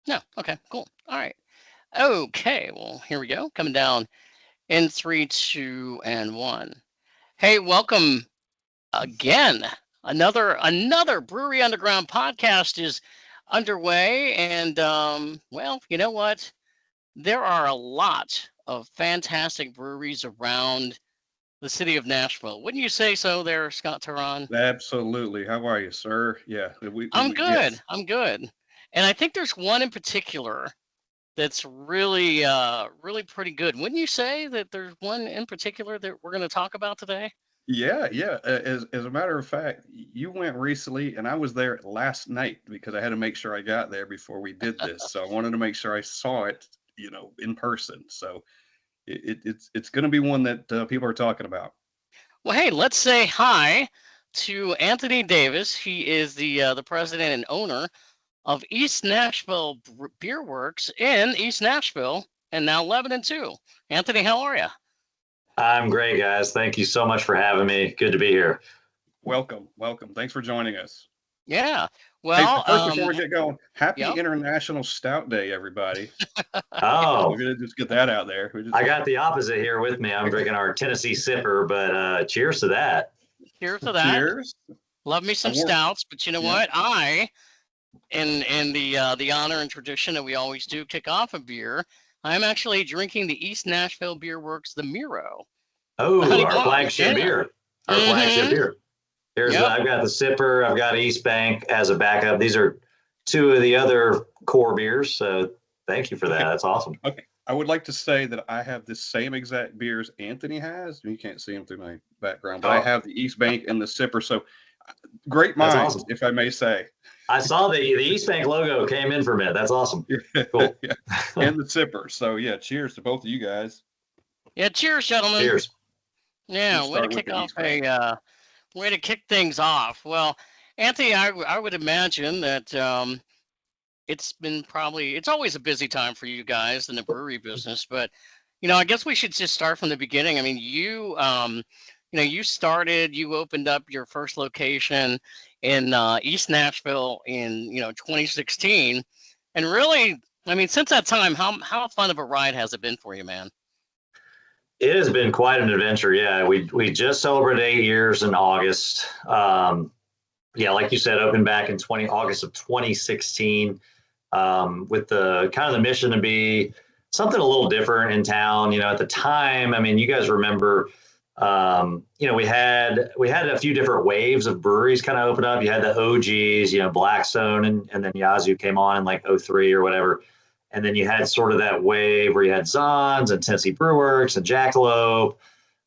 No. Okay. Cool. All right. Okay. Well, here we go. Coming down in three, two, and one. Hey, welcome again. Another Brewery Underground podcast is underway, and well, you know what? There are a lot of fantastic breweries around the city of Nashville. Wouldn't you say so, there, Scott Teron? Absolutely. How are you, sir? Yeah, I'm good. yes. I'm good. And I think there's one in particular that's really pretty good. Wouldn't you say that there's one in particular that we're going to talk about today? Yeah, yeah. As a matter of fact, you went recently, and I was there last night because I had to make sure I got there before we did this. So I wanted to make sure I saw it, in person. So it's going to be one that people are talking about. Well, hey, let's say hi to Anthony Davis. He is the president and owner of East Nashville Beer Works in East Nashville, and now Lebanon too. Anthony, how are you? I'm great, guys. Thank you so much for having me. Good to be here. Welcome, welcome. Thanks for joining us. Yeah. Hey, Well, first, before we get going, Happy yep. International Stout Day, everybody. We're Oh, gonna just get that out there. I got the opposite here with me. I'm drinking our Tennessee Sipper, but cheers to that. Cheers to that. Cheers. Love me I some wore, stouts, but you know yeah. what? In the honor and tradition that we always do kick off a beer, I'm actually drinking the East Nashville Beer Works, the Miro, the Oh, honey our bomb. flagship Yeah. beer. Our flagship Mm-hmm. beer. Yep. I've got the Sipper. I've got East Bank as a backup. These are two of the other core beers. So thank you for that. Okay. That's awesome. Okay. I would like to say that I have the same exact beers Anthony has. You can't see them through my background, but I Oh, have the East Bank and the Sipper. So great that's minds, awesome. if I may say. I saw the East Bank logo came in for a minute. That's awesome. Cool. Yeah. And the Sipper. So yeah, cheers to both of you guys. Yeah. Cheers, gentlemen. Cheers. Yeah. Let's Way to start with kick the off East Bank. way to kick things off. Well, Anthony, I would imagine that it's always a busy time for you guys in the brewery business, but I guess we should just start from the beginning. I mean, you opened up your first location in East Nashville in 2016, and really, I mean, since that time, how fun of a ride has it been for you, man? It has been quite an adventure. Yeah, we just celebrated 8 years in August. Yeah, like you said, opened back in August of 2016, with the kind of the mission to be something a little different in town. At the time, I mean, you guys remember, we had a few different waves of breweries kind of open up. You had the OGs, Blackstone, and then Yazoo came on in like '03 or whatever. And then you had sort of that wave where you had Zons and Tennessee Brew Works and Jackalope,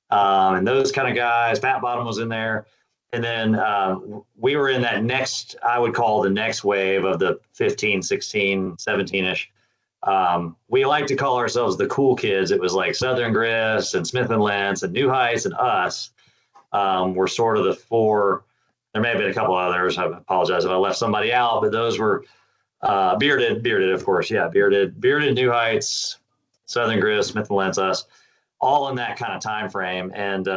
and those kind of guys. Fat Bottom was in there. And then we were in that next, I would call the next wave of the 15, 16, 17-ish. We like to call ourselves the cool kids. It was like Southern Grist and Smith and Lance and New Heights and us were sort of the four. There may have been a couple others. I apologize if I left somebody out, but those were bearded, of course. Yeah, bearded, New Heights, Southern Grist, Smith and Lance, us, all in that kind of time frame. And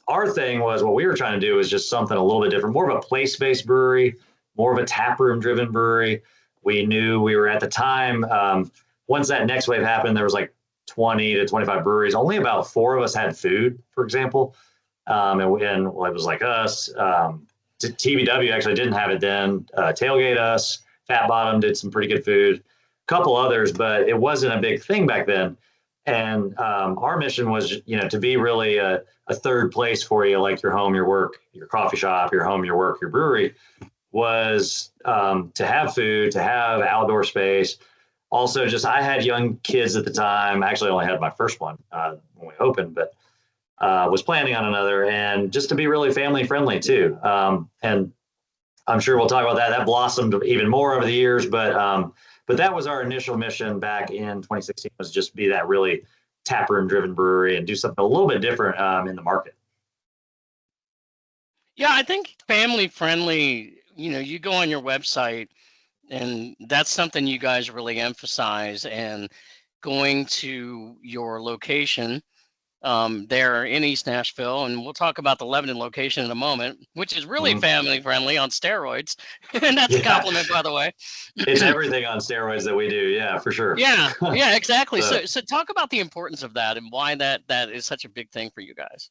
our thing was what we were trying to do was just something a little bit different, more of a place-based brewery, more of a taproom-driven brewery. We knew we were at the time. Once that next wave happened, there was like 20 to 25 breweries. Only about 4 of us had food, for example, and it was like us. TBW actually didn't have it then. Tailgate Us, Fat Bottom did some pretty good food, a couple others, but it wasn't a big thing back then. And our mission was, to be really a third place for you, like your home, your work, your coffee shop, your home, your work, your brewery, was to have food, to have outdoor space. Also, just I had young kids at the time. I actually only had my first one when we opened, but was planning on another, and just to be really family friendly too. And I'm sure we'll talk about that. That blossomed even more over the years, but that was our initial mission back in 2016, was just be that really taproom driven brewery and do something a little bit different in the market. Yeah, I think family friendly. You go on your website, and that's something you guys really emphasize. And going to your location, there in East Nashville, and we'll talk about the Lebanon location in a moment, which is really family friendly on steroids, and that's a compliment, by the way. It's everything on steroids that we do, yeah, for sure. Yeah, exactly. So talk about the importance of that and why that is such a big thing for you guys.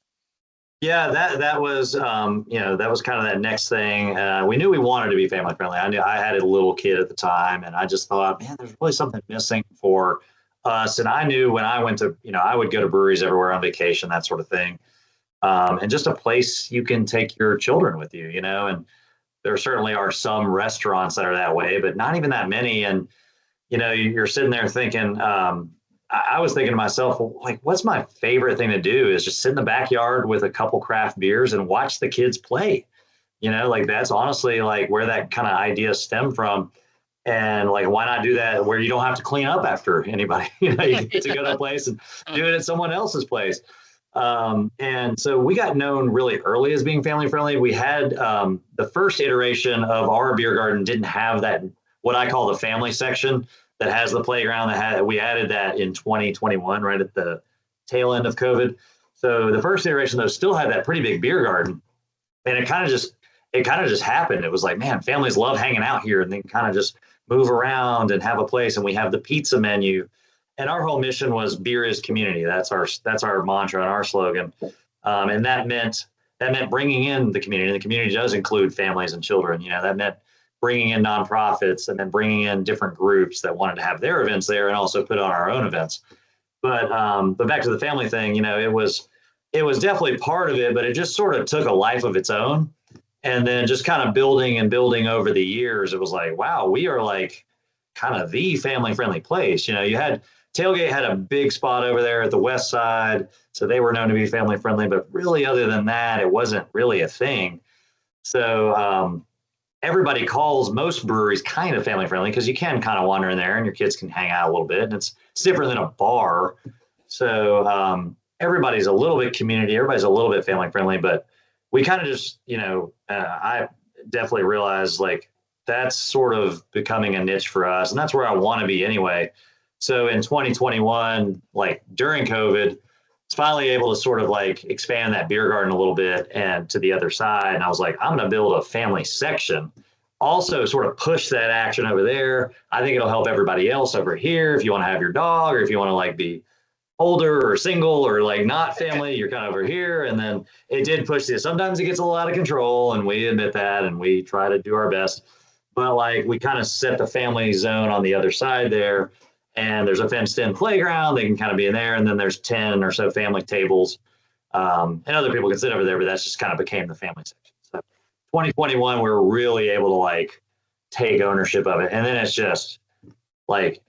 Yeah, that was that was kind of that next thing. We knew we wanted to be family friendly. I knew I had a little kid at the time, and I just thought, man, there's really something missing for us. And I knew when I went to, I would go to breweries everywhere on vacation, that sort of thing, and just a place you can take your children with you, and there certainly are some restaurants that are that way, but not even that many. And you're sitting there thinking, I was thinking to myself, like, what's my favorite thing to do is just sit in the backyard with a couple craft beers and watch the kids play. Like that's honestly like where that kind of idea stemmed from. And like, why not do that where you don't have to clean up after anybody? You get to go to a place and do it at someone else's place. And so we got known really early as being family friendly. We had the first iteration of our beer garden didn't have that, what I call the family section that has the playground. We added that in 2021, right at the tail end of COVID. So the first iteration though still had that pretty big beer garden, and it kind of just happened. It was like, man, families love hanging out here, and they kind of just move around and have a place. And we have the pizza menu, and our whole mission was beer is community. That's our mantra and our slogan. And that meant bringing in the community. And the community does include families and children. That meant bringing in nonprofits and then bringing in different groups that wanted to have their events there and also put on our own events. But back to the family thing, it was definitely part of it, but it just sort of took a life of its own. And then just kind of building and building over the years, it was like, wow, we are like kind of the family friendly place. You had Tailgate had a big spot over there at the west side, so they were known to be family friendly, but really other than that, it wasn't really a thing. So everybody calls most breweries kind of family friendly because you can kind of wander in there and your kids can hang out a little bit, and it's different than a bar. So everybody's a little bit community, everybody's a little bit family friendly, but we kind of just, I definitely realized like that's sort of becoming a niche for us, and that's where I want to be anyway. So in 2021, like during COVID, it's finally able to sort of like expand that beer garden a little bit and to the other side. And I was like, I'm going to build a family section, also sort of push that action over there. I think it'll help everybody else over here. If you want to have your dog, or if you want to like be older or single or like not family, you're kind of over here. And then it did push this. Sometimes it gets a little out of control, and we admit that, and we try to do our best. But like we kind of set the family zone on the other side there. And there's a fenced-in playground. They can kind of be in there. And then there's 10 or so family tables. And other people can sit over there, but that's just kind of became the family section. So 2021, we were really able to like take ownership of it. And then it's just like,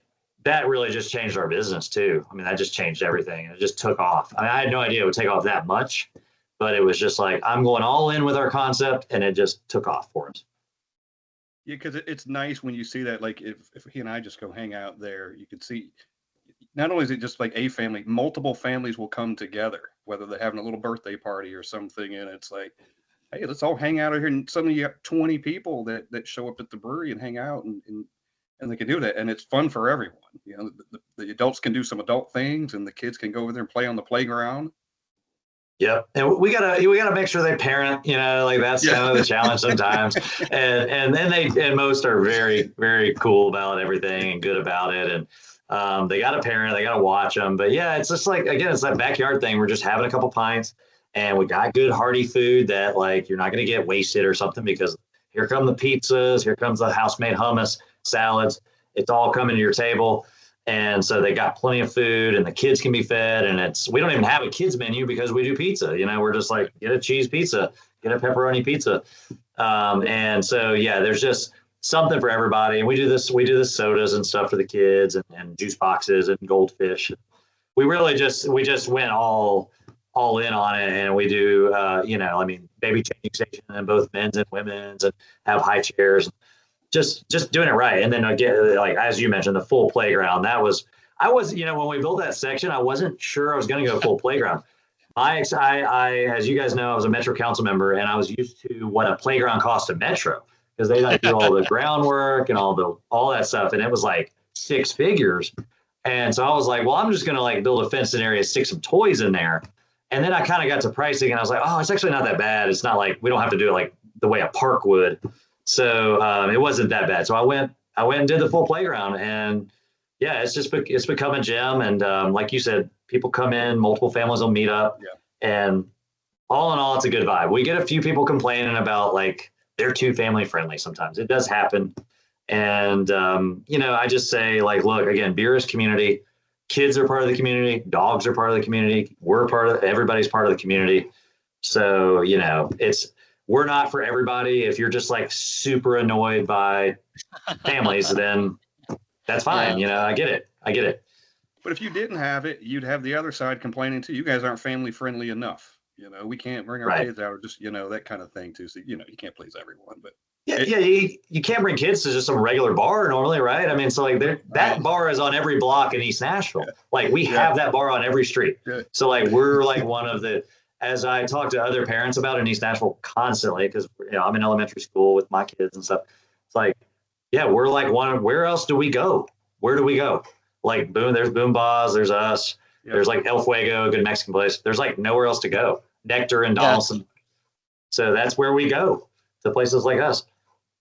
that really just changed our business too. I mean, that just changed everything. It just took off. I mean, I had no idea it would take off that much, but it was just like, I'm going all in with our concept, and it just took off for us. Yeah, because it's nice when you see that, like if he and I just go hang out there, you can see not only is it just like a family, multiple families will come together, whether they're having a little birthday party or something. And it's like, hey, let's all hang out here. And suddenly you have 20 people that show up at the brewery and hang out and they can do that. And it's fun for everyone. The adults can do some adult things, and the kids can go over there and play on the playground. Yep. And we gotta make sure they parent, like that's kind of the challenge sometimes. And then most are very, very cool about everything and good about it. And they got to parent, they got to watch them. But yeah, it's just like, again, it's that backyard thing. We're just having a couple pints, and we got good hearty food that like, you're not going to get wasted or something, because here come the pizzas, here comes the house-made hummus, salads. It's all coming to your table. And so they got plenty of food, and the kids can be fed. And we don't even have a kids menu because we do pizza. We're just like, get a cheese pizza, get a pepperoni pizza. And so, yeah, there's just something for everybody. And we do the sodas and stuff for the kids, and juice boxes and goldfish. We just went all in on it. And we do, baby changing station in both men's and women's, and have high chairs. Just doing it right. And then again, like as you mentioned, the full playground. I was, when we built that section, I wasn't sure I was going to go full playground. I, as you guys know, I was a Metro Council member, and I was used to what a playground cost to Metro, because they like do all the groundwork and all that stuff, and it was like 6 figures. And so I was like, well, I'm just going to like build a fenced-in area, stick some toys in there. And then I kind of got to pricing and I was like, oh, it's actually not that bad. It's not like we don't have to do it like the way a park would. So it wasn't that bad. So I went and did the full playground, and yeah, it's become a gym. And like you said, people come in, multiple families will meet up, Yeah. and all in all, it's a good vibe. We get a few people complaining about like they're too family friendly. Sometimes it does happen, and I just say like, look, again, beer is community. Kids are part of the community. Dogs are part of the community. Everybody's part of the community. So, we're not for everybody. If you're just like super annoyed by families, then that's fine. Yeah. I get it. I get it. But if you didn't have it, you'd have the other side complaining too. You guys aren't family friendly enough. We can't bring our Right. kids out, or just that kind of thing too. So you can't please everyone. But Yeah, you can't bring kids to just some regular bar normally, right? I mean, so like that bar is on every block in East Nashville. Like we have that bar on every street. Yeah. So like we're like one of the, as I talk to other parents about in East Nashville constantly, because I'm in elementary school with my kids and stuff. It's like, yeah, we're like one. Where else do we go? Where do we go? Like there's Boom Baz, there's us, there's like El Fuego, a good Mexican place. There's like nowhere else to go. Nectar and Donaldson. So that's where we go, to places like us.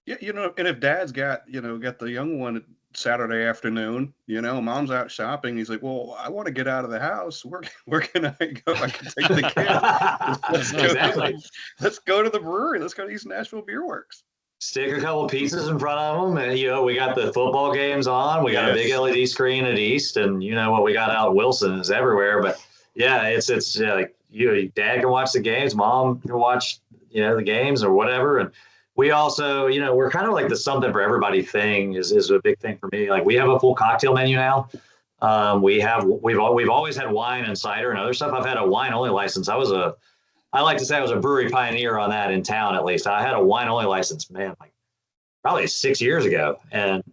Yeah, and if dad's got the young one Saturday afternoon, mom's out shopping. He's like, well, I want to get out of the house. Where can I go? I can take the kids. Let's go to the brewery. Let's go to East Nashville Beer Works. Stick a couple pizzas in front of them, and we got the football games on. We got a big LED screen at East, and what we got out at Wilson is everywhere. But yeah, it's like dad can watch the games, mom can watch the games or whatever, and we also, we're kind of like the something for everybody thing is a big thing for me. Like we have a full cocktail menu now. We've always had wine and cider and other stuff. I've had a wine only license. I like to say I was a brewery pioneer on that in town. At least I had a wine only license, man, like probably 6 years ago. And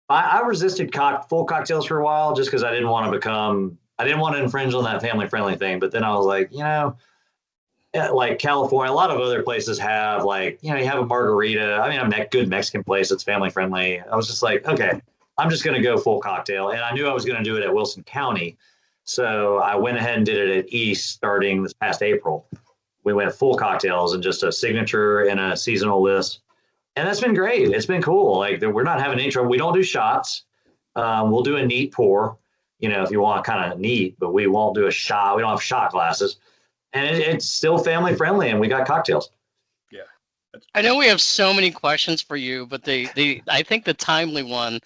I resisted full cocktails for a while just because I didn't want to infringe on that family friendly thing. But then I was like, like California, a lot of other places have like, you have a margarita. I mean, a good Mexican place that's family friendly. I was just like, okay, I'm just going to go full cocktail. And I knew I was going to do it at Wilson County. So I went ahead and did it at East starting this past April. We went full cocktails and just a signature and a seasonal list. And that's been great. It's been cool. Like we're not having any trouble. We don't do shots. We'll do a neat pour, if you want kind of neat, but we won't do a shot. We don't have shot glasses. And it's still family friendly, and we got cocktails. Yeah. I know we have so many questions for you, but I think the timely one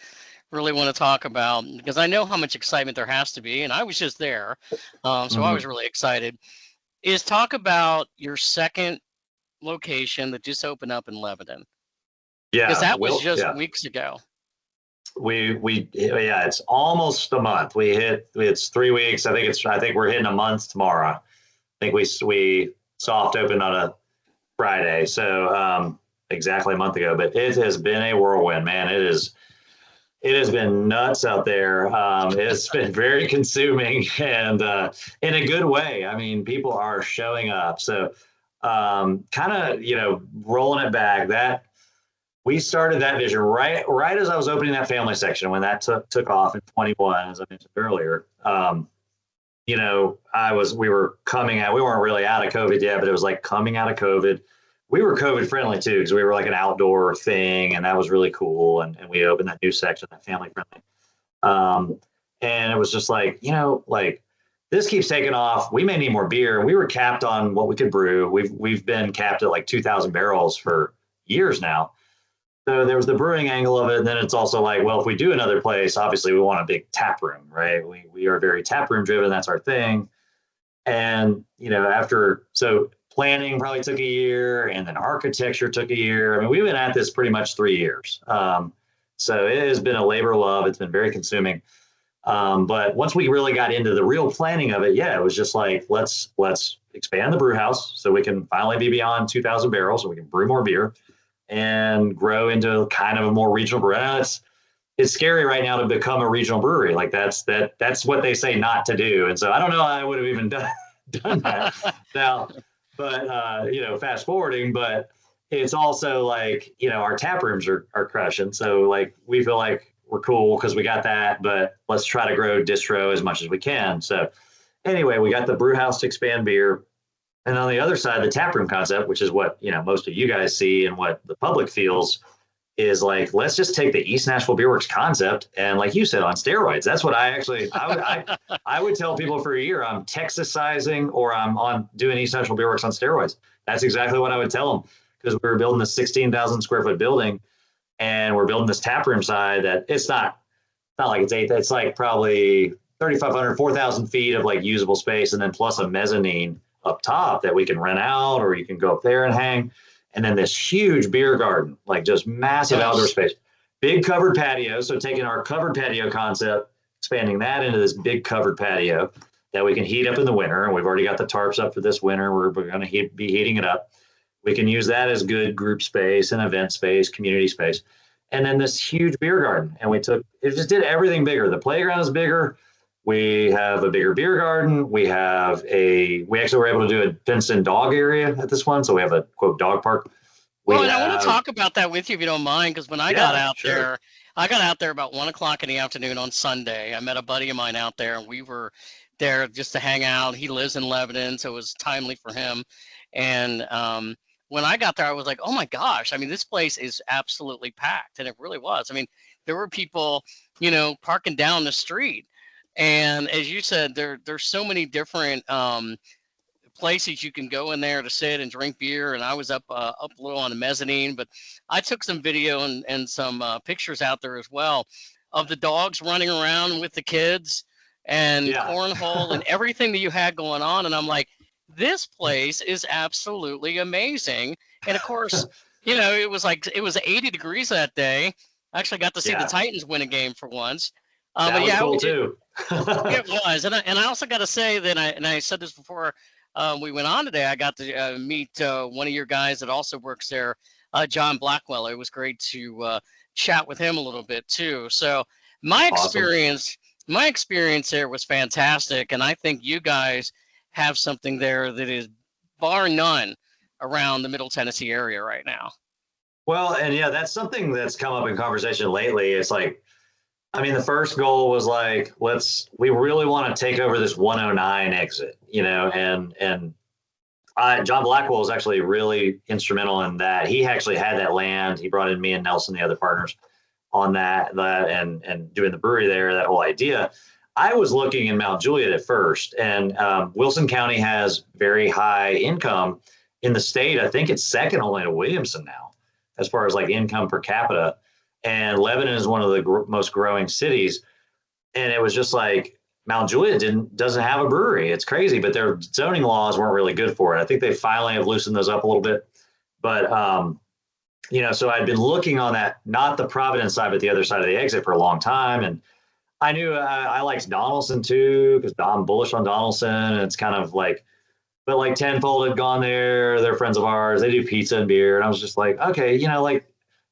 really want to talk about, because I know how much excitement there has to be, and I was just there, so I was really excited, is talk about your second location that just opened up in Lebanon. Yeah. Because that was just weeks ago. It's almost a month. It's 3 weeks. I think we're hitting a month tomorrow. I think we soft opened on a Friday, so exactly a month ago. But it has been a whirlwind, man. It has been nuts out there. It's been very consuming, and in a good way. I mean, people are showing up. So kind of rolling it back. That we started that vision right as I was opening that family section when that took off in 21, as I mentioned earlier. We weren't really out of COVID yet, but it was like coming out of COVID. We were COVID friendly too, because we were like an outdoor thing, and that was really cool. And we opened that new section, that family friendly. And it was just like, this keeps taking off. We may need more beer. We were capped on what we could brew. We've been capped at like 2,000 barrels for years now. So there was the brewing angle of it. And then it's also like, well, if we do another place, obviously we want a big tap room, right? We are very tap room driven. That's our thing. And, so planning probably took a year, and then architecture took a year. I mean, we've been at this pretty much 3 years. So it has been a labor of love. It's been very consuming. But once we really got into the real planning of it, it was just like, let's expand the brew house so we can finally be beyond 2,000 barrels so we can brew more beer and grow into kind of a more regional brewery. It's scary right now to become a regional brewery. Like that's what they say not to do. And so I don't know how I would have even done that now, but fast forwarding, but it's also like, our tap rooms are crushing. So like, we feel like we're cool because we got that, but let's try to grow distro as much as we can. So anyway, we got the brew house to expand beer. And on the other side, the taproom concept, which is what, most of you guys see and what the public feels, is like, let's just take the East Nashville Beer Works concept and, like you said, on steroids. That's what I would tell people for a year. I'm Texasizing, or I'm on doing East Nashville Beer Works on steroids. That's exactly what I would tell them, because we were building this 16,000 square foot building, and we're building this taproom side that it's not like it's eight. It's like probably 3,500, 4,000 feet of like usable space, and then plus a mezzanine up top that we can rent out, or you can go up there and hang. And then this huge beer garden, like just massive outdoor space, big covered patio. So taking our covered patio concept, expanding that into this big covered patio that we can heat up in the winter. And we've already got the tarps up for this winter. We're going to be heating it up. We can use that as good group space and event space, community space. And then this huge beer garden. And it just did everything bigger. The playground is bigger. We have a bigger beer garden. We actually were able to do a fenced-in dog area at this one. So we have a, quote, dog park. I want to talk about that with you if you don't mind, because when I got out there, I got out there about 1:00 in the afternoon on Sunday. I met a buddy of mine out there, and we were there just to hang out. He lives in Lebanon, so it was timely for him. And when I got there, I was like, oh my gosh, I mean, this place is absolutely packed. And it really was. I mean, there were people, parking down the street. And as you said, there's so many different places you can go in there to sit and drink beer. And I was up a little on the mezzanine, but I took some video and some pictures out there as well of the dogs running around with the kids and cornhole and everything that you had going on. And I'm like, this place is absolutely amazing. And of course, it was 80 degrees that day. I actually got to see the Titans win a game for once. That was cool too. It was, and I also got to say that I said this before we went on today. I got to meet one of your guys that also works there, John Blackwell. It was great to chat with him a little bit too. So my experience there was fantastic, and I think you guys have something there that is bar none around the Middle Tennessee area right now. Well, and that's something that's come up in conversation lately. It's like, I mean, the first goal was like, we really want to take over this 109 exit, and John Blackwell was actually really instrumental in that. He actually had that land. He brought in me and Nelson, the other partners, on that and doing the brewery there, that whole idea. I was looking in Mount Juliet at first, and Wilson County has very high income in the state. I think it's second only to Williamson now, as far as like income per capita. And Lebanon is one of the most growing cities. And it was just like, Mount Juliet doesn't have a brewery. It's crazy, but their zoning laws weren't really good for it. I think they finally have loosened those up a little bit. But, so I'd been looking on that, not the Providence side, but the other side of the exit for a long time. And I knew I liked Donaldson too, because I'm bullish on Donaldson. And it's kind of like, but like Tenfold had gone there. They're friends of ours. They do pizza and beer. And I was just like, okay, like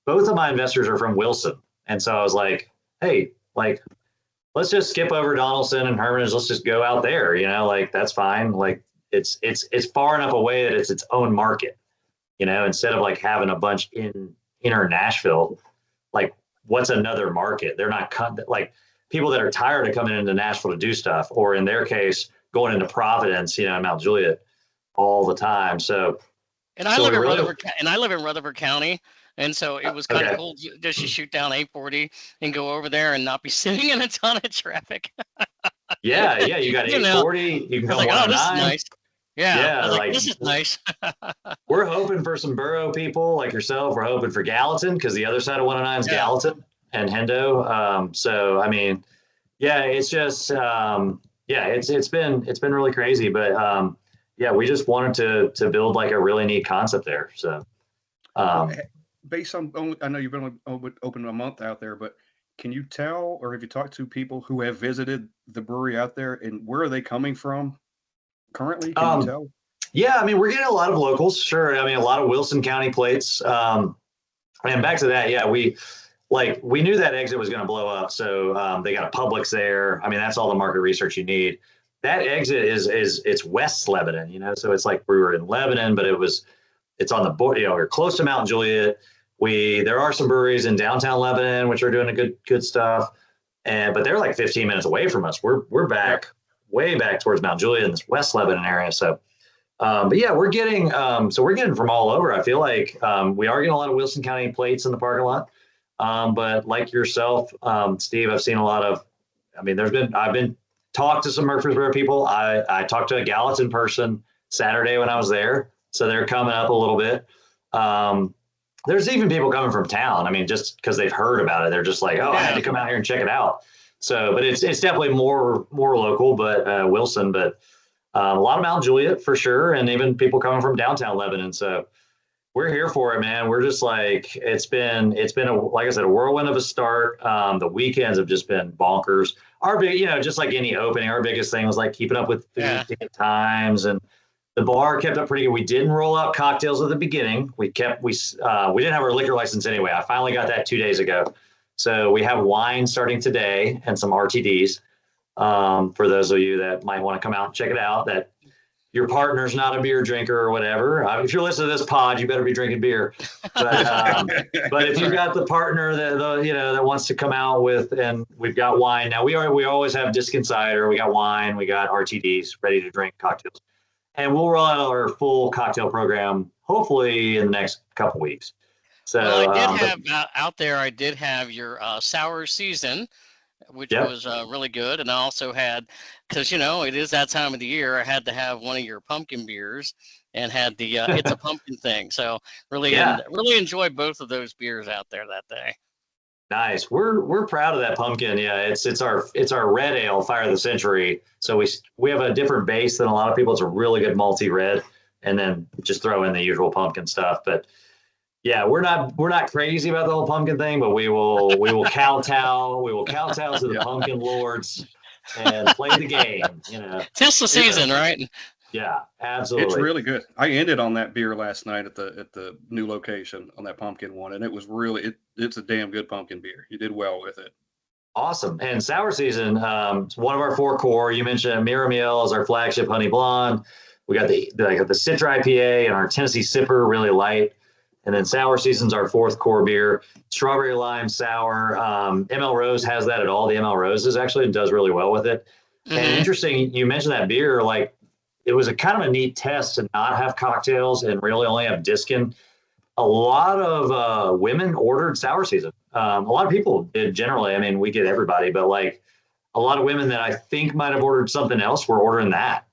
both of my investors are from Wilson. And so I was like, hey, like, let's just skip over Donaldson and Hermitage. Let's just go out there, like that's fine. Like it's far enough away that it's its own market, instead of like having a bunch in inner Nashville. Like what's another market? They're not like people that are tired of coming into Nashville to do stuff, or in their case, going into Providence, Mount Juliet all the time. So, I live in Rutherford County. And so it was kind of cool just to shoot down 840 and go over there and not be sitting in a ton of traffic. Yeah. You got 840. You can go like, 109. Oh, this is nice. Yeah. Like, this is nice. We're hoping for some borough people like yourself. We're hoping for Gallatin, because the other side of 109 is Gallatin and Hendo. So, I mean, it's just, it's been really crazy. But, we just wanted to build like a really neat concept there. So, based on, I know you've been open a month out there, but can you tell, or have you talked to people who have visited the brewery out there, and where are they coming from currently? Can you tell? Yeah, I mean, we're getting a lot of locals, sure. I mean, a lot of Wilson County plates. And back to that, we knew that exit was going to blow up. So they got a Publix there. I mean, that's all the market research you need. That exit it's West Lebanon, so it's like we were in Lebanon, but it's on the border, we're close to Mount Juliet. There are some breweries in downtown Lebanon, which are doing a good stuff. But they're like 15 minutes away from us. We're back way back towards Mount Juliet in this West Lebanon area. So, but yeah, we're getting from all over. I feel like we are getting a lot of Wilson County plates in the parking lot. But like yourself, Steve, I've seen a lot of. I mean, I've been talked to some Murfreesboro people. I talked to a Gallatin person Saturday when I was there, so they're coming up a little bit. There's even people coming from town. I mean, just because they've heard about it, they're just like, "Oh, I had to come out here and check it out." So, but it's definitely more local, but Wilson, but a lot of Mount Juliet for sure, and even people coming from downtown Lebanon. So we're here for it, man. We're just like it's been like I said, a whirlwind of a start. The weekends have just been bonkers. Our big, just like any opening, our biggest thing was like keeping up with food ticket times, and the bar kept up pretty good. We didn't roll out cocktails at the beginning. We didn't have our liquor license anyway. I finally got that 2 days ago. So we have wine starting today and some RTDs. For those of you that might want to come out and check it out, that your partner's not a beer drinker or whatever. If you're listening to this pod, you better be drinking beer. But if you've got the partner that wants to come out with, and we've got wine now. We always have Disc Insider. We got wine. We got RTDs, ready to drink cocktails, and we'll roll out our full cocktail program hopefully in the next couple weeks. So well, I did have out there. I did have your sour season, which was really good, and I also had, because it is that time of the year, I had to have one of your pumpkin beers, and had the it's a pumpkin thing. So really enjoy both of those beers out there that day. Nice. We're proud of that pumpkin. Yeah, it's our red ale, Fire of the Century. So we have a different base than a lot of people. It's a really good malty red, and then just throw in the usual pumpkin stuff. But yeah, we're not crazy about the whole pumpkin thing, but we will kowtow to the pumpkin lords and play the game. Tis the season, right? Yeah, absolutely. It's really good. I ended on that beer last night at the new location on that pumpkin one, and it was really it's a damn good pumpkin beer. You did well with it. Awesome. And sour season, it's one of our 4 core. You mentioned Miramiel is our flagship honey blonde. We got the Citra IPA and our Tennessee Sipper, really light. And then sour season's our 4th core beer, strawberry lime sour. ML Rose has that at all the ML Roses actually, and does really well with it. Mm-hmm. And interesting, you mentioned that beer, like it was a kind of a neat test to not have cocktails and really only have Diskin. A lot of women ordered sour season. A lot of people did generally. I mean, we get everybody, but like a lot of women that I think might have ordered something else were ordering that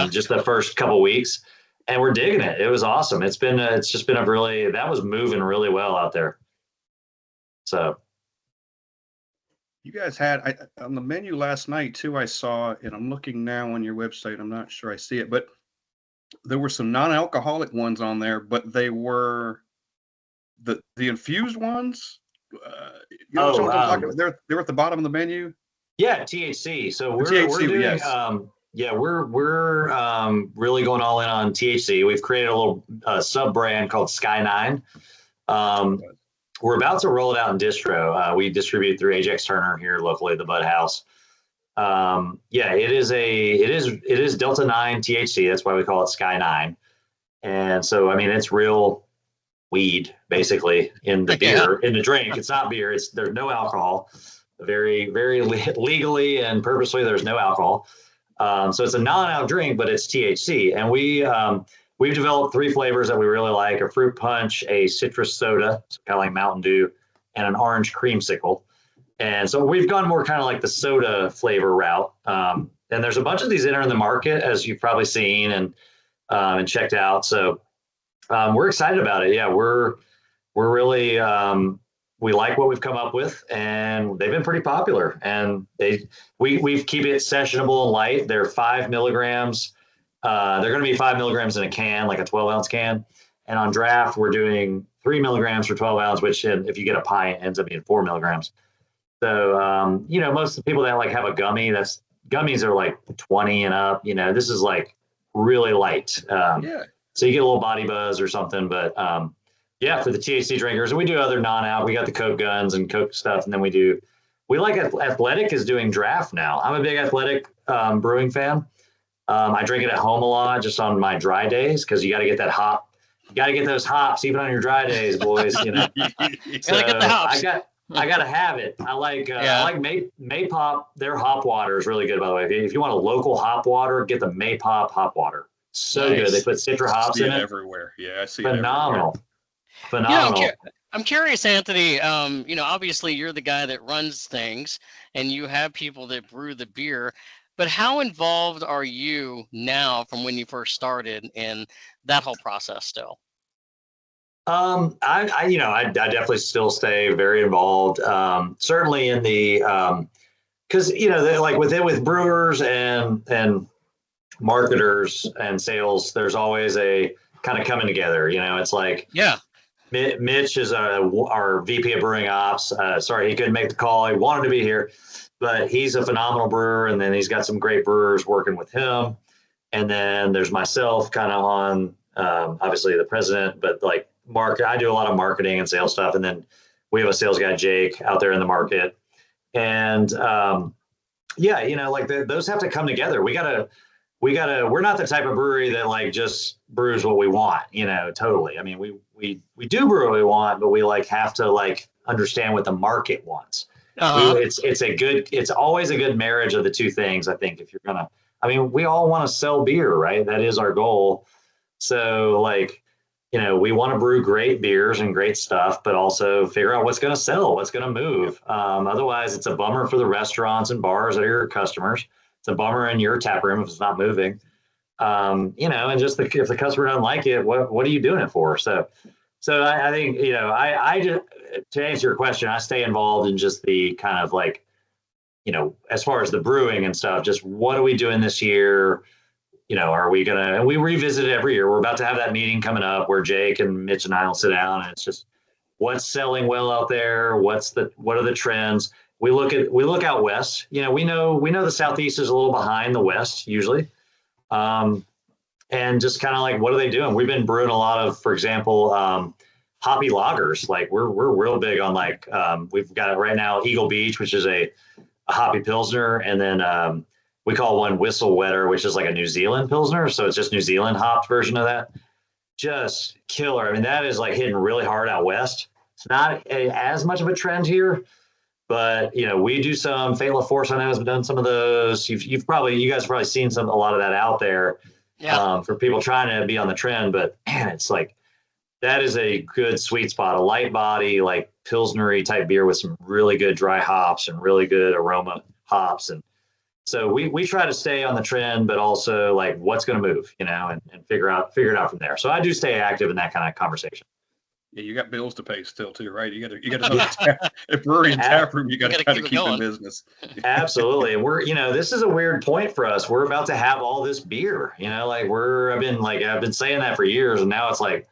just the first couple of weeks. And we're digging it. It was awesome. It's just been that was moving really well out there. So you guys had on the menu last night too, I saw, and I'm looking now on your website, I'm not sure I see it, but there were some non-alcoholic ones on there, but they were the infused ones. What I'm talking about? They're at the bottom of the menu. Yeah, THC. So we're doing yes. We're really going all in on THC. We've created a little sub brand called Sky 9. We're about to roll it out in distro. We distribute through Ajax Turner here locally at the Bud House. It is Delta 9 THC. That's why we call it Sky 9. And so, I mean, it's real weed basically in the beer, in the drink. It's not beer. There's no alcohol. Very, very legally and purposely, there's no alcohol. So it's a non-alc drink, but it's THC. And we've developed 3 flavors that we really like: a fruit punch, a citrus soda, kind of like Mountain Dew, and an orange creamsicle. And so we've gone more kind of like the soda flavor route. And there's a bunch of these entering the market, as you've probably seen and checked out. So we're excited about it. Yeah, we're really we like what we've come up with, and they've been pretty popular. And we keep it sessionable and light. They're 5 milligrams. They're going to be 5 milligrams in a can, like a 12-ounce can. And on draft, we're doing 3 milligrams for 12 ounce, which if you get a pint, ends up being 4 milligrams. So, most of the people that like have a gummy, gummies are like 20 and up. This is like really light. So you get a little body buzz or something. But for the THC drinkers, and we do other non-alc. We got the Coke guns and Coke stuff, and then we like Athletic is doing draft now. I'm a big Athletic brewing fan. I drink it at home a lot, just on my dry days, because you got to get that hop. You got to get those hops even on your dry days, boys. Gotta get the hops. I gotta have it. I like Maypop. Their hop water is really good, by the way. If you want a local hop water, get the Maypop hop water. So good. They Nice. put citra hops See in it it. everywhere. Yeah, I see it everywhere. Phenomenal. You know, Phenomenal. I'm curious, Anthony. Obviously you're the guy that runs things, and you have people that brew the beer. But how involved are you now from when you first started in that whole process still? I definitely still stay very involved. Certainly in the because like with brewers and marketers and sales, there's always a kind of coming together. It's like Yeah. Mitch is our VP of Brewing Ops. Sorry, he couldn't make the call. He wanted to be here, but he's a phenomenal brewer, and then he's got some great brewers working with him. And then there's myself, kind of on obviously the president, but like I do a lot of marketing and sales stuff, and then we have a sales guy, Jake, out there in the market, and like those have to come together. We're not the type of brewery that like just brews what we want, totally. I mean, we do brew what we want, but we like have to like understand what the market wants. Uh-huh. It's always a good marriage of the two things. I think if you're gonna, I mean, we all want to sell beer, right? That is our goal. So like, we want to brew great beers and great stuff, but also figure out what's going to sell, what's going to move. Otherwise, it's a bummer for the restaurants and bars that are your customers. It's a bummer in your tap room if it's not moving. And just if the customer doesn't like it, what are you doing it for? So I think, I just, to answer your question, I stay involved in just the kind of like, as far as the brewing and stuff, just what are we doing this year? Are we gonna, and we revisit it every year. We're about to have that meeting coming up where Jake and Mitch and I will sit down, and it's just what's selling well out there. What are the trends? We look out west. We know the Southeast is a little behind the West usually. And just kind of like, what are they doing? We've been brewing a lot of, for example, hoppy lagers. Like we're real big on like, we've got right now Eagle Beach, which is a hoppy Pilsner. And then we call one Whistle Wetter, which is like a New Zealand Pilsner. So it's just New Zealand hopped version of that. Just killer. I mean, that is like hitting really hard out west. It's not as much of a trend here, but we do some. Fatal Force, I know, has done some of those. You guys have probably seen a lot of that out there. Yeah. For people trying to be on the trend. But man, it's like that is a good sweet spot, a light body, like Pilsnery type beer with some really good dry hops and really good aroma hops. And so we try to stay on the trend, but also like what's going to move, and figure it out from there. So I do stay active in that kind of conversation. Yeah, you got bills to pay still too, right? You got to at brewery and tap room. You got to keep in business. Absolutely. And we're this is a weird point for us. We're about to have all this beer. Like I've been saying that for years, and now it's like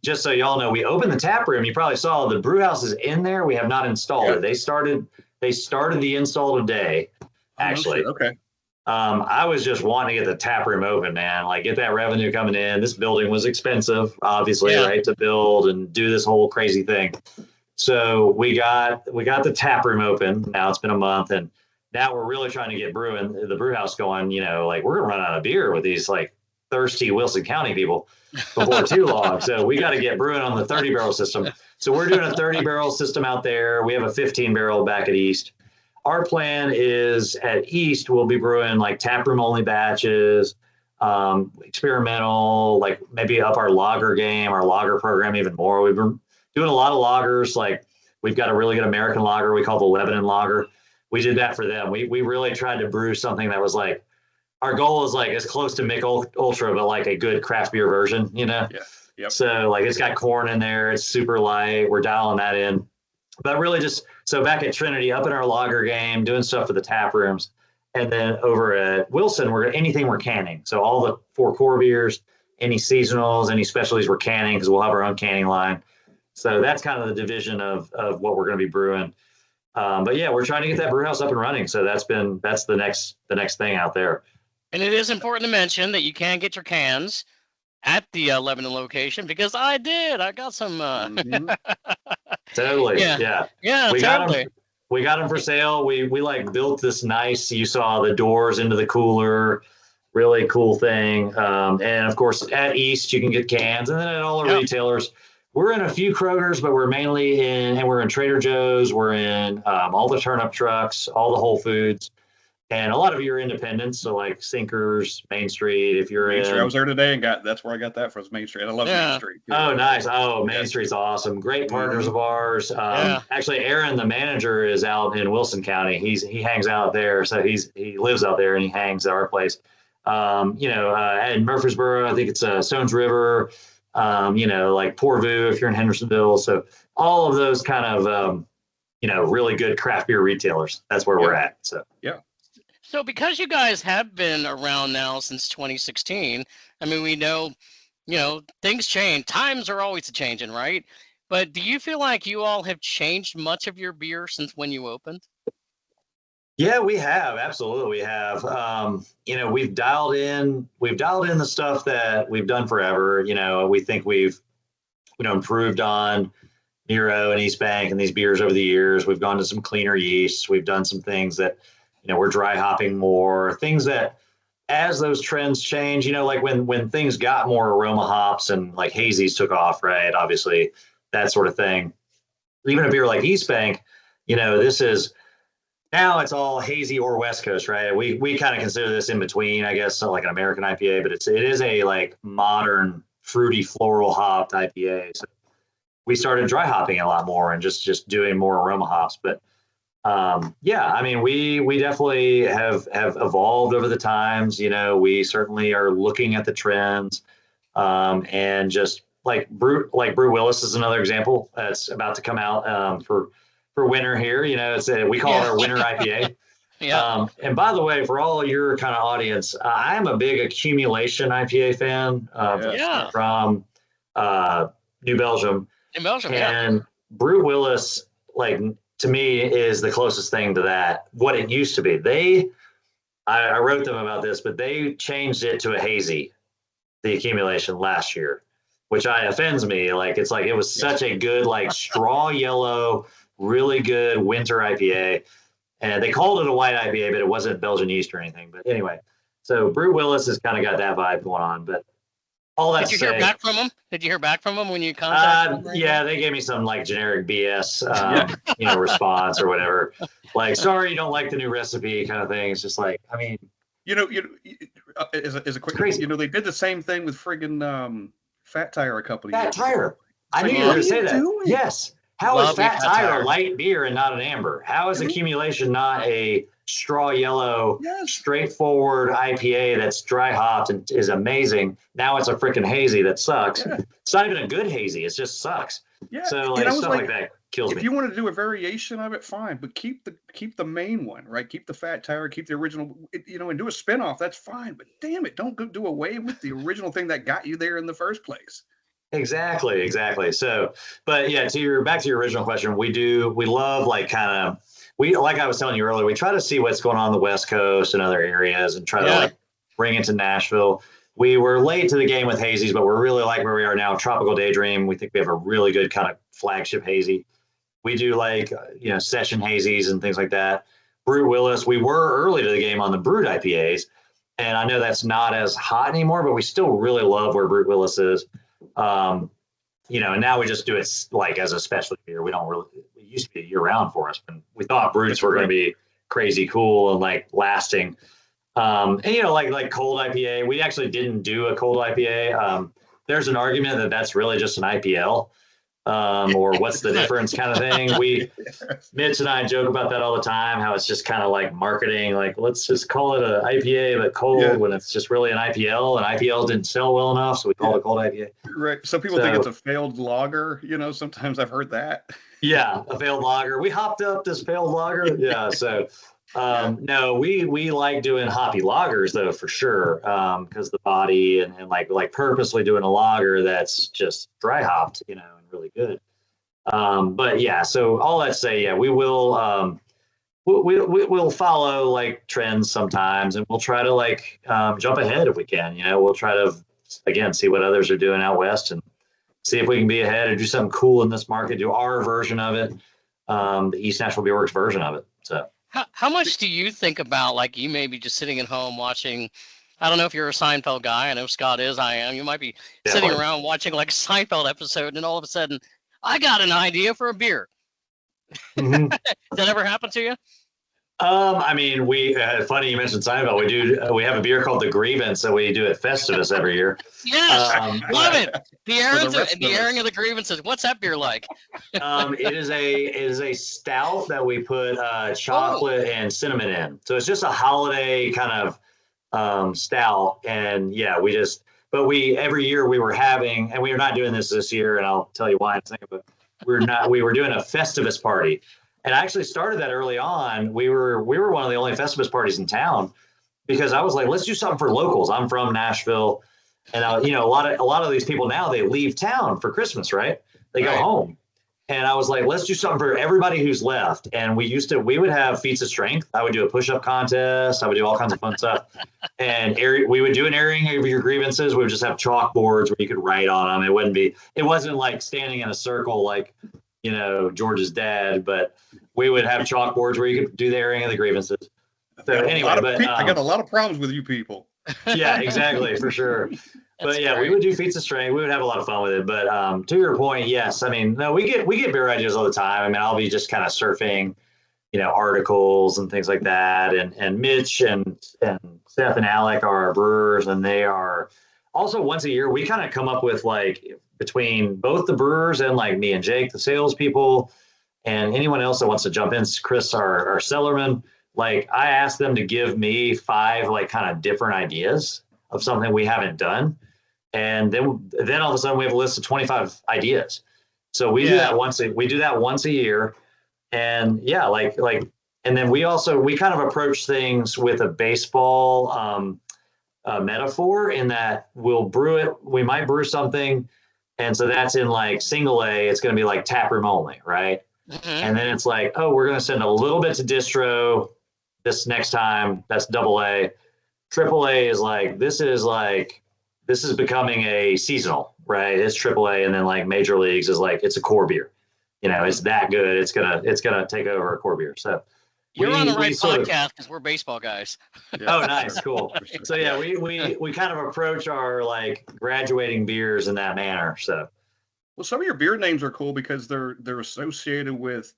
just so y'all know, we opened the tap room. You probably saw the brew house is in there. We have not installed it. They started the install today, actually. Oh, okay. I was just wanting to get the tap room open, man. Like get that revenue coming in. This building was expensive, obviously, right, to build and do this whole crazy thing. So we got the tap room open. Now it's been a month, and now we're really trying to get the brew house going. Like we're gonna run out of beer with these like thirsty Wilson County people before too long. So we got to get brewing on the 30 barrel system. So we're doing a 30 barrel system out there. We have a 15 barrel back at East. Our plan is at East, we'll be brewing like taproom only batches, experimental, like maybe up our lager game, our lager program even more. We've been doing a lot of lagers. Like we've got a really good American lager we call the Lebanon lager. We did that for them. We really tried to brew something that was like, our goal is like as close to Mick Ultra, but like a good craft beer version, Yeah. Yep. So like it's got corn in there. It's super light. We're dialing that in. But really just, so back at Trinity, up in our lager game, doing stuff for the tap rooms. And then over at Wilson, anything we're canning. So all the 4 core beers, any seasonals, any specialties we're canning, because we'll have our own canning line. So that's kind of the division of what we're going to be brewing. But yeah, we're trying to get that brew house up and running. So that's the next thing out there. And it is important to mention that you can get your cans at the Lebanon location, because I got some. Totally. Yeah. We got them for sale. We like built this nice. You saw the doors into the cooler, really cool thing. And of course, at East you can get cans, and then at all the retailers, We're in a few Krogers, but we're mainly and we're in Trader Joe's. We're in all the turnip trucks, all the Whole Foods, and a lot of your independents. So like Sinkers, Main Street. If you're Main Street. I in, was there today and that's where I got that from, Main Street. I love Main Yeah. Street. oh, nice. Oh, Main Yeah. Street's awesome. Great partners Mhm. of ours. Yeah. Actually, Aaron, the manager, is out in Wilson County. He hangs out there, so he lives out there and he hangs at our place. In Murfreesboro, I think it's Stones River. Like Portvue if you're in Hendersonville. So all of those kind of really good craft beer retailers. That's where we're at. So So because you guys have been around now since 2016, I mean, we know, things change. Times are always changing, right? But do you feel like you all have changed much of your beer since when you opened? yeah, we have absolutely we have. We've dialed in the stuff that we've done forever. We think we've improved on Nero and East Bank and these beers over the years. We've gone to some cleaner yeasts. We've done some things that, we're dry hopping more, things that as those trends change, like when things got more aroma hops and like hazies took off, right? Obviously, that sort of thing. Even a beer like East Bank, this is now it's all hazy or West Coast, right? We kind of consider this in between, I guess, so like an American IPA, but it is a like modern fruity floral hopped IPA. So we started dry hopping a lot more and just doing more aroma hops. But I mean, we definitely have evolved over the times. We certainly are looking at the trends, and just like Brew Willis is another example that's about to come out for winter here. We call it our winter IPA. Yeah. And by the way, for all your kind of audience, I'm a big accumulation IPA fan Yeah. from New Belgium. In Belgium, And Brew Willis, like to me, is the closest thing to that. What it used to be, I wrote them about this, but they changed it to a hazy, the accumulation last year, which offends me. Like it's like it was such a good like straw yellow, really good winter IPA, and they called it a white IPA, but it wasn't Belgian yeast or anything. But anyway, so Brew Willis has kind of got that vibe going on, but. All that Did you hear back from them? Did you hear back from them when you contacted them? Yeah, they gave me some like generic BS, response or whatever. Like, sorry, you don't like the new recipe kind of thing. It's just like, I mean, as a quick, crazy. They did the same thing with friggin' Fat Tire a couple of Fat years Tire. ago. I knew you were going to say that. Doing? Yes. How Love is Fat Tire Tire. a light beer and not an amber? How is accumulation not a straw yellow, straightforward IPA that's dry hopped and is amazing? Now it's a freaking hazy that sucks. Yeah. It's not even a good hazy. It just sucks. Yeah. So like stuff like that kills me. If you want to do a variation of it, fine, but keep the main one, right? Keep the Fat Tire, keep the original, and do a spinoff. That's fine, but damn it, don't go do away with the original thing that got you there in the first place. Exactly. So, but yeah, back to your original question, we love like like I was telling you earlier, we try to see what's going on the West Coast and other areas and try to like bring it to Nashville. We were late to the game with hazies, but we're really like where we are now. Tropical Daydream, we think we have a really good kind of flagship hazy. We do like, session hazies and things like that. Brew Willis, we were early to the game on the brewed IPAs. And I know that's not as hot anymore, but we still really love where Brew Willis is. And now we just do it like as a specialty beer. We don't really, it used to be year round for us. And we thought brutes were going to be crazy cool and like lasting. Like cold IPA, we actually didn't do a cold IPA. There's an argument that that's really just an IPL, or what's the difference kind of thing. Mitch and I joke about that all the time, how it's just kind of like marketing, like let's just call it an IPA, but cold when it's just really an IPL, and IPL didn't sell well enough, so we call it cold IPA. Right. Some people think it's a failed lager, sometimes I've heard that. Yeah, a failed lager. We hopped up this failed lager. Yeah, so no, we like doing hoppy lagers though, for sure, because the body and like purposely doing a lager that's just dry hopped, and really good. But yeah, so all that to say, we will we'll follow like trends sometimes, and we'll try to like jump ahead if we can. We'll try to again see what others are doing out west and see if we can be ahead and do something cool in this market, do our version of it, the East Nashville Beer Works version of it. So how much do you think about, like, you may be just sitting at home watching I don't know if you're a Seinfeld guy. I know Scott is. I am. You might be sitting Definitely. around watching like a Seinfeld episode, and all of a sudden, I got an idea for a beer. Mhm. Does that ever happen to you? I mean, we funny you mentioned Seinfeld. We have a beer called the Grievance that we do at Festivus every year. Yes, love But it. The For the airing, rest the of airing us. of the grievances. What's that beer like? it is a stout that we put Oh, chocolate and cinnamon in. So it's just a holiday kind of stout. And yeah, but we every year we were having, and we are not doing this year, and I'll tell you why in a second. But we were doing a Festivus party, and I actually started that early on. We were one of the only Festivus parties in town because I was like, let's do something for locals. I'm from Nashville, and a lot of these people now they leave town for Christmas, right? They go right. home, and I was like, let's do something for everybody who's left. And we would have feats of strength. I would do a push-up contest. I would do all kinds of fun stuff. And we would do an airing of your grievances. We would just have chalkboards where you could write on them. It wasn't like standing in a circle like, George's dad, but we would have chalkboards where you could do the airing of the grievances. So anyway, I got a lot of problems with you people. yeah, exactly, for sure. But yeah, we would do feats of strength. We would have a lot of fun with it. But to your point, yes, I mean, no, we get beer ideas all the time. I mean, I'll be just kind of surfing, articles and things like that. And Mitch and Seth and Alec are our brewers, and they are also once a year we kind of come up with like between both the brewers and like me and Jake, the salespeople, and anyone else that wants to jump in, Chris, our cellarman. Like I asked them to give me 5 like kind of different ideas of something we haven't done, and then all of a sudden we have a list of 25 ideas. So we do that once a year, and yeah, and then we kind of approach things with a baseball metaphor in that we might brew something, and so that's in like single A, it's going to be like taproom only, right? Mm-hmm. And then it's like, oh, we're going to send a little bit to distro this next time. That's double A. Triple A is this is becoming a seasonal, right? It's triple A, and then like major leagues is like it's a core beer. It's that good. It's gonna take over a core beer. So You're on the right sort of, podcast because we're baseball guys. oh, nice, cool. So yeah, we kind of approach our like graduating beers in that manner. So Well, some of your beer names are cool because they're associated with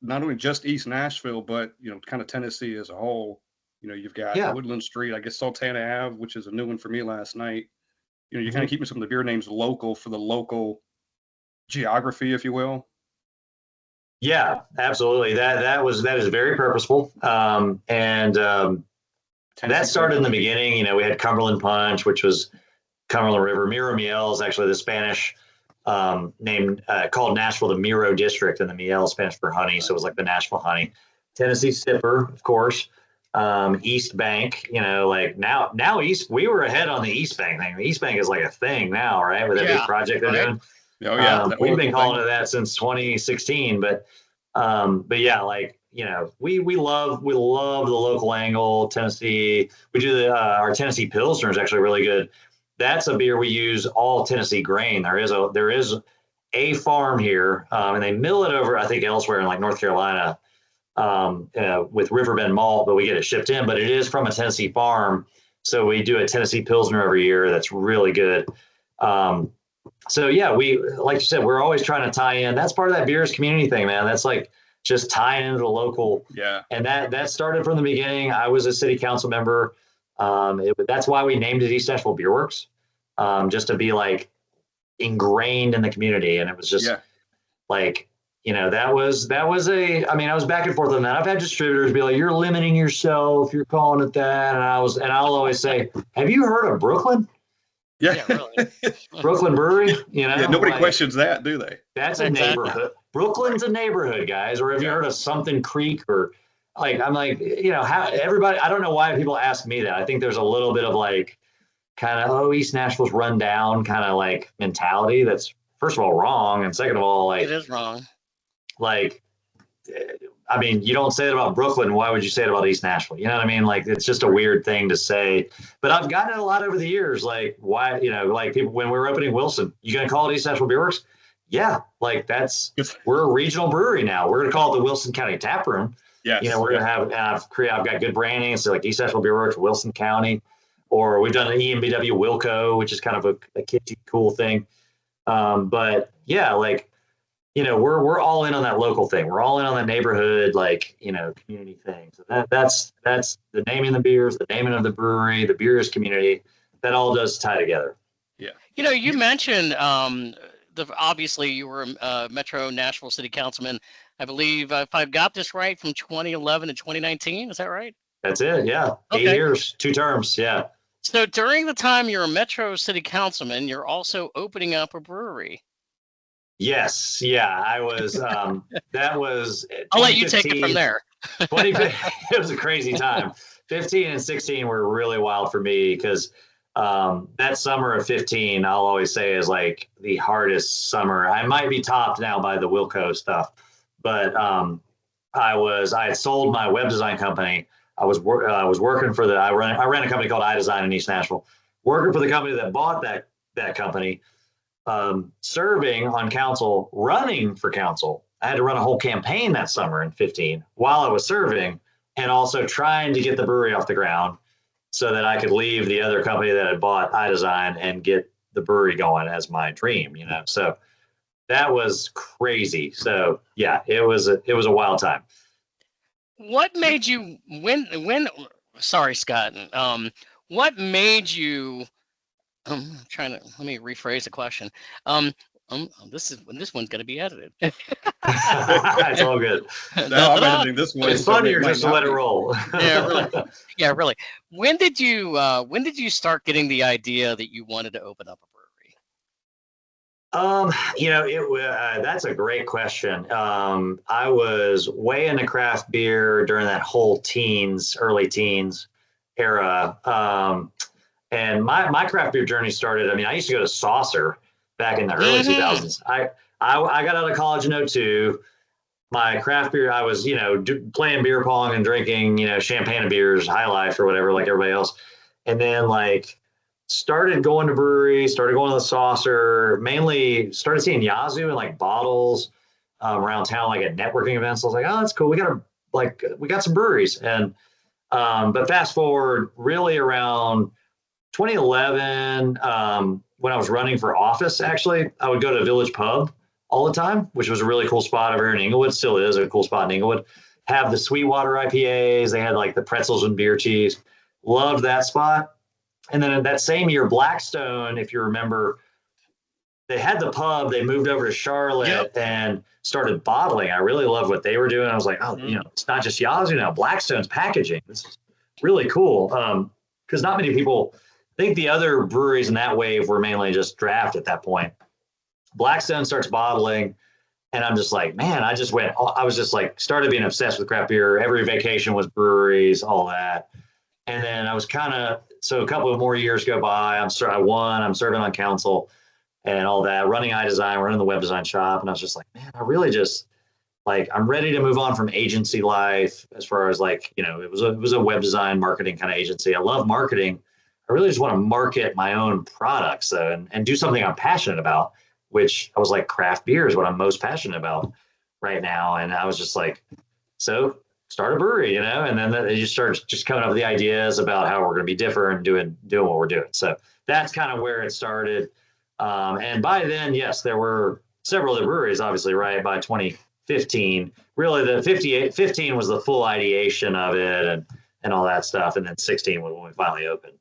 not only just East Nashville, but kind of Tennessee as a whole. You've got yeah, Woodland Street, I guess Sultana Ave, which is a new one for me last night. You're kind Mhm. of keeping some of the beer names local for the local geography, if you will. Yeah, absolutely. That is very purposeful. And that started in the beginning. We had Cumberland Punch, which was Cumberland River. Miro Miel is actually the Spanish name called Nashville, the Miro District, and the Miel is Spanish for honey. So it was like the Nashville honey. Tennessee Sipper, of course. East Bank, like now East, we were ahead on the East Bank thing. The East Bank is like a thing now, right? With that big project they're doing. Oh yeah, we've been calling it that since 2016, but yeah, like we love the local angle. Tennessee, we do our Tennessee Pilsner is actually really good. That's a beer we use all Tennessee grain. There is a farm here, and they mill it over, I think, elsewhere in like North Carolina with Riverbend malt, but we get it shipped in. But it is from a Tennessee farm, so we do a Tennessee Pilsner every year. That's really good. So yeah, like you said, we're always trying to tie in. That's part of that beers community thing, man. That's like just tying into the local. Yeah. And that started from the beginning. I was a city council member. That's why we named it East Nashville Beer Works, just to be like ingrained in the community. And it was just like, that was I mean, I was back and forth on that. I've had distributors be like, you're limiting yourself, you're calling it that. And I'll always say, have you heard of Brooklyn? Yeah, really. Brooklyn Brewery, Yeah, nobody questions that, do they? That's a neighborhood. Brooklyn's a neighborhood, guys. Or have you heard of Something Creek? Or like, I'm like, how everybody, I don't know why people ask me that. I think there's a little bit of like kind of, oh, East Nashville's run down kind of like mentality. That's first of all wrong. And second of all, like, it is wrong. Like, I mean, you don't say it about Brooklyn. Why would you say it about East Nashville? You know what I mean? Like, it's just a weird thing to say. But I've gotten it a lot over the years. Like, why, like people, when we were opening Wilson, you going to call it East Nashville Beer Works? Yeah. Like, we're a regional brewery now. We're going to call it the Wilson County Taproom. Yes. We're going to have, I've got good branding. So like East Nashville Beer Works, Wilson County. or we've done an ENBW Wilco, which is kind of a kitschy, cool thing. But yeah, like, we're all in on that local thing. We're all in on that neighborhood, like, community thing. So that's the naming the beers, the naming of the brewery, the beers community. That all does tie together. Yeah. You mentioned obviously you were a Metro Nashville City Councilman. I believe, if I've got this right, from 2011 to 2019. Is that right? That's it. Yeah. Okay. 8 years, 2 terms. Yeah. So during the time you're a Metro City Councilman, you're also opening up a brewery. Yes. Yeah. I was, that was, I'll let you take it from there. 2015, it was a crazy time. 15 and 16 were really wild for me because that summer of 15, I'll always say, is like the hardest summer. I might be topped now by the Wilco stuff, but I had sold my web design company. I was working for I ran a company called iDesign in East Nashville, working for the company that bought that company, serving on council, running for council. I had to run a whole campaign that summer in 15 while I was serving, and also trying to get the brewery off the ground so that I could leave the other company that had bought iDesign and get the brewery going as my dream, So that was crazy. So yeah, it was a wild time. What made you sorry, Scott. What made you let me rephrase the question. This one's going to be edited. It's all good. No, I'm editing this one. It's funnier just to let it roll. Yeah, really. Yeah, really. When did you start getting the idea that you wanted to open up a brewery? That's a great question. I was way into craft beer during that whole early teens era. And my craft beer journey started, I used to go to Saucer back in the early 2000s. I got out of college in 2002. My craft beer, I was, playing beer pong and drinking, champagne and beers, High Life or whatever, like everybody else. And then started going to breweries, started going to the Saucer, mainly started seeing Yazoo in bottles around town, at networking events. I was like, oh, that's cool. We got some breweries. And, but fast forward really around 2011, when I was running for office, actually, I would go to Village Pub all the time, which was a really cool spot over here in Inglewood. Still is a cool spot in Inglewood. Have the Sweetwater IPAs. They had the pretzels and beer cheese. Loved that spot. And then in that same year, Blackstone, if you remember, they had the pub. They moved over to Charlotte and started bottling. I really loved what they were doing. I was like, oh, it's not just Yazoo now. Blackstone's packaging. This is really cool. Because not many people think the other breweries in that wave were mainly just draft at that point. Blackstone starts bottling, and I'm just like, man, I was just started being obsessed with craft beer. Every vacation was breweries, all that. And then I was so a couple of more years go by. I'm serving on council and all that, running iDesign, running the web design shop. And I was just like, man, I really just I'm ready to move on from agency life as far as it was a web design marketing kind of agency. I love marketing. I really just want to market my own products and do something I'm passionate about, which I was craft beer is what I'm most passionate about right now. And I was just so start a brewery, and then you start just coming up with the ideas about how we're going to be different and doing what we're doing. So that's kind of where it started. And by then, yes, there were several other breweries, obviously, right? By 2015, really the 15 was the full ideation of it and all that stuff. And then 16 was when we finally opened.